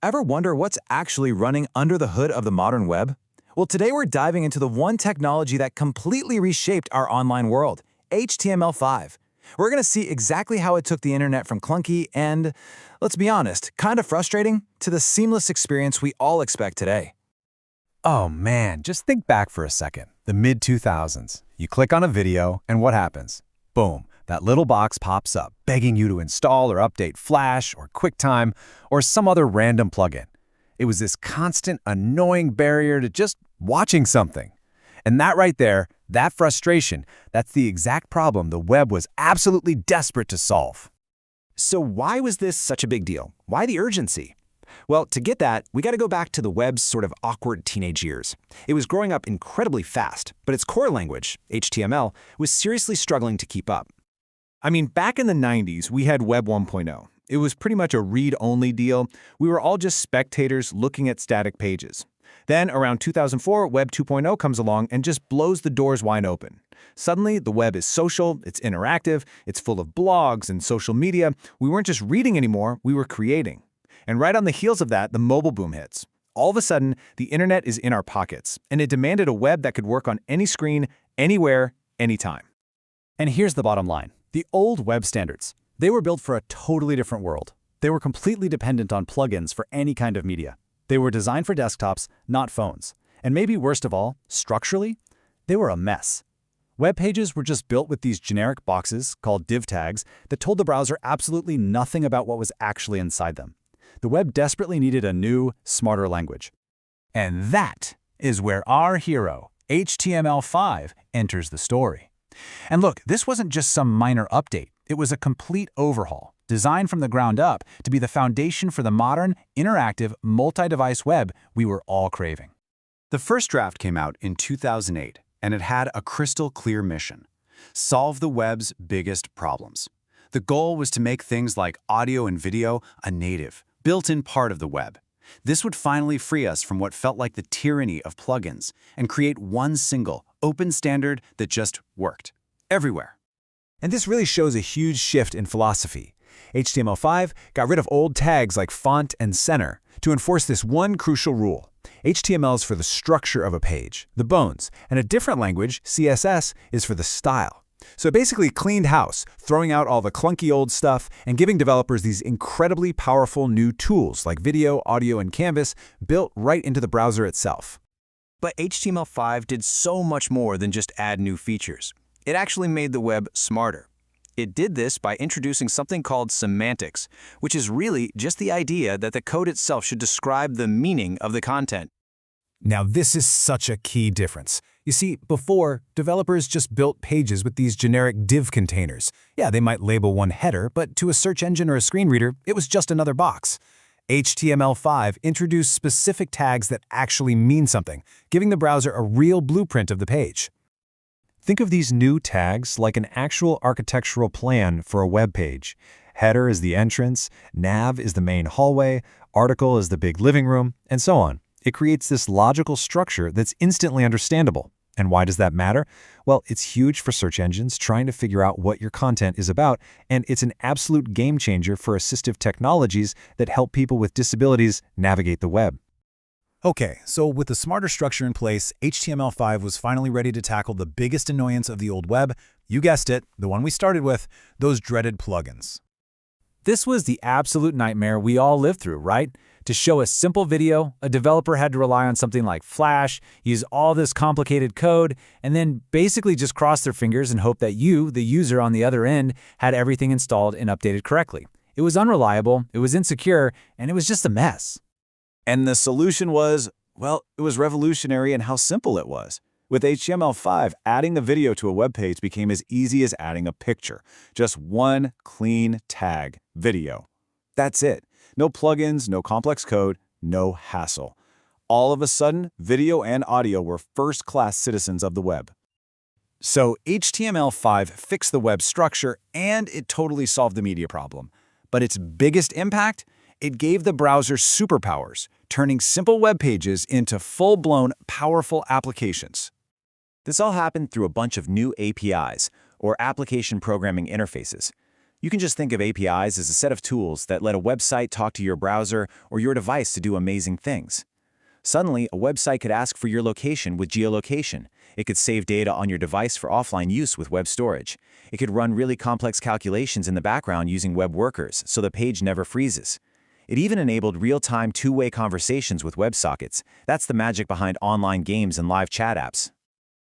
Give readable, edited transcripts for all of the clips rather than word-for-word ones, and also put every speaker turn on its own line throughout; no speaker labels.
Ever wonder what's actually running under the hood of the modern web? Well, today we're diving into the one technology that completely reshaped our online world, HTML5. We're going to see exactly how it took the internet from clunky and, let's be honest, kind of frustrating to the seamless experience we all expect today.
Oh man, just think back for a second. The mid-2000s. You click on a video, and what happens? Boom, that little box pops up, begging you to install or update Flash or QuickTime or some other random plugin. It was this constant, annoying barrier to just watching something. And that right there, that frustration, that's the exact problem the web was absolutely desperate to solve.
So why was this such a big deal? Why the urgency? Well, to get that, we got to go back to the web's sort of awkward teenage years. It was growing up incredibly fast, but its core language, HTML, was seriously struggling to keep up.
I mean, back in the 90s, we had Web 1.0. It was pretty much a read-only deal. We were all just spectators looking at static pages. Then, around 2004, Web 2.0 comes along and just blows the doors wide open. Suddenly, the web is social, it's interactive, it's full of blogs and social media. We weren't just reading anymore, we were creating. And right on the heels of that, the mobile boom hits. All of a sudden, the internet is in our pockets, and it demanded a web that could work on any screen, anywhere, anytime.
And here's the bottom line. The old web standards, they were built for a totally different world. They were completely dependent on plugins for any kind of media. They were designed for desktops, not phones. And maybe worst of all, structurally, they were a mess. Web pages were just built with these generic boxes called div tags that told the browser absolutely nothing about what was actually inside them. The web desperately needed a new, smarter language.
And that is where our hero, HTML5, enters the story. And look, this wasn't just some minor update. It was a complete overhaul, designed from the ground up to be the foundation for the modern, interactive, multi-device web we were all craving.
The first draft came out in 2008, and it had a crystal-clear mission: solve the web's biggest problems. The goal was to make things like audio and video a native, built-in part of the web. This would finally free us from what felt like the tyranny of plugins and create one single, open standard that just worked everywhere.
And this really shows a huge shift in philosophy. HTML5 got rid of old tags like font and center to enforce this one crucial rule. HTML is for the structure of a page, the bones, and a different language, CSS, is for the style. So it basically cleaned house, throwing out all the clunky old stuff and giving developers these incredibly powerful new tools like video, audio, and canvas built right into the browser itself.
But HTML5 did so much more than just add new features. It actually made the web smarter. It did this by introducing something called semantics, which is really just the idea that the code itself should describe the meaning of the content.
Now, this is such a key difference. You see, before, developers just built pages with these generic div containers. Yeah, they might label one header, but to a search engine or a screen reader, it was just another box. HTML5 introduced specific tags that actually mean something, giving the browser a real blueprint of the page. Think of these new tags like an actual architectural plan for a web page. Header is the entrance, nav is the main hallway, article is the big living room, and so on. It creates this logical structure that's instantly understandable. And why does that matter? Well, it's huge for search engines trying to figure out what your content is about, and it's an absolute game changer for assistive technologies that help people with disabilities navigate the web.
Okay, so with the smarter structure in place, HTML5 was finally ready to tackle the biggest annoyance of the old web. You guessed it, the one we started with, those dreaded plugins.
This was the absolute nightmare we all lived through, right? To show a simple video, a developer had to rely on something like Flash, use all this complicated code, and then basically just cross their fingers and hope that you, the user on the other end, had everything installed and updated correctly. It was unreliable, it was insecure, and it was just a mess.
And the solution was, well, it was revolutionary in how simple it was. With HTML5, adding a video to a web page became as easy as adding a picture. Just one clean tag, video. That's it. No plugins, no complex code, no hassle. All of a sudden, video and audio were first-class citizens of the web. So HTML5 fixed the web structure, and it totally solved the media problem. But its biggest impact? It gave the browser superpowers, turning simple web pages into full-blown, powerful applications. This all happened through a bunch of new APIs, or application programming interfaces. You can just think of APIs as a set of tools that let a website talk to your browser or your device to do amazing things. Suddenly, a website could ask for your location with geolocation. It could save data on your device for offline use with web storage. It could run really complex calculations in the background using web workers, so the page never freezes. It even enabled real-time two-way conversations with WebSockets. That's the magic behind online games and live chat apps.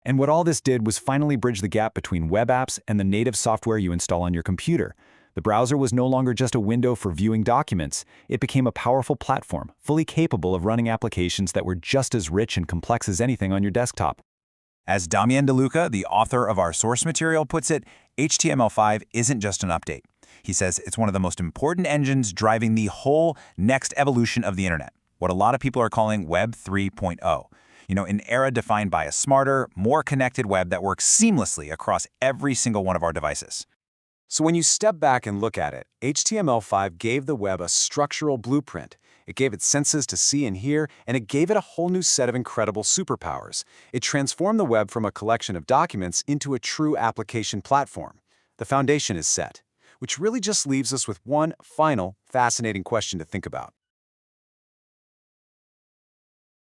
And what all this did was finally bridge the gap between web apps and the native software you install on your computer. The browser was no longer just a window for viewing documents. It became a powerful platform, fully capable of running applications that were just as rich and complex as anything on your desktop.
As Damian DeLuca, the author of our source material, puts it, HTML5 isn't just an update. He says it's one of the most important engines driving the whole next evolution of the internet, what a lot of people are calling Web 3.0. An era defined by a smarter, more connected web that works seamlessly across every single one of our devices.
So when you step back and look at it, HTML5 gave the web a structural blueprint. It gave it senses to see and hear, and it gave it a whole new set of incredible superpowers. It transformed the web from a collection of documents into a true application platform. The foundation is set, which really just leaves us with one final, fascinating question to think about.